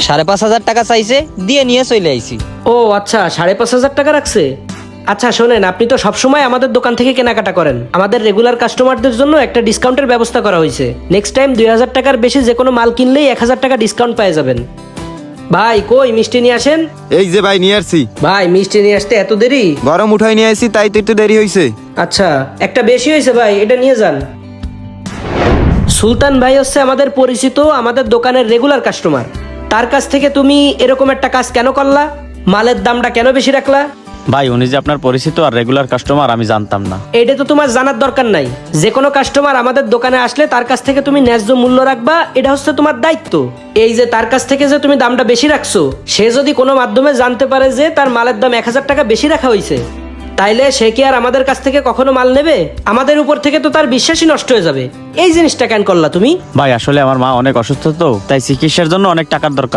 5,500 টাকা চাইছে, দিয়ে নিয়ে চলে আইছি। ও আচ্ছা, 5,500 টাকা রাখছে। আচ্ছা শোনেন, আপনি তো সবসময় আমাদের দোকান থেকে কেনাকাটা করেন, আমাদের রেগুলার কাস্টমারদের জন্য একটা ডিসকাউন্টের ব্যবস্থা করা হয়েছে। নেক্সট টাইম 2,000 টাকার বেশি যে কোনো মাল কিনলেই 1,000 টাকা ডিসকাউন্ট পেয়ে যাবেন। ভাই কই মিষ্টি নিয়ে আসেন। এই যে ভাই নিয়ে আসছি। ভাই মিষ্টি নিয়ে আসতে এত দেরি? গরম উঠাই নিয়ে আসছি, তাই তো একটু দেরি হয়েছে। আচ্ছা একটা বেশি হয়েছে ভাই, এটা নিয়ে যান। সুলতান ভাই হচ্ছে আমাদের পরিচিত, আমাদের দোকানের রেগুলার কাস্টমার। তার কাছ থেকে তুমি এরকম একটা কাজ কেন করলা? মালের দামটা কেন বেশি রাখলা? ভাই উনি যে আপনার পরিচিত আর রেগুলার কাস্টমার আমি জানতাম না। এটা তো তোমার জানার দরকার নাই। যে কোনো কাস্টমার আমাদের দোকানে আসলে তার কাছ থেকে তুমি ন্যায্য মূল্য রাখবা, এটা হচ্ছে তোমার দায়িত্ব। এই যে তার কাছ থেকে যে তুমি দামটা বেশি রাখছো, সে যদি কোনো মাধ্যমে জানতে পারে যে তার মালের দাম 1,000 টাকা বেশি রাখা হয়েছে, তাইলে সে কি আর আমাদের কাছ থেকে কখনো মাল নেবে? আমাদের উপর থেকে তো তার বিশ্বাসই নষ্ট হয়ে যাবে। এই জিনিসটা কেন করলা তুমি? ভাই আসলে আমার মা অনেক অসুস্থ, তো তাই চিকিৎসার জন্য অনেক টাকার দরকার।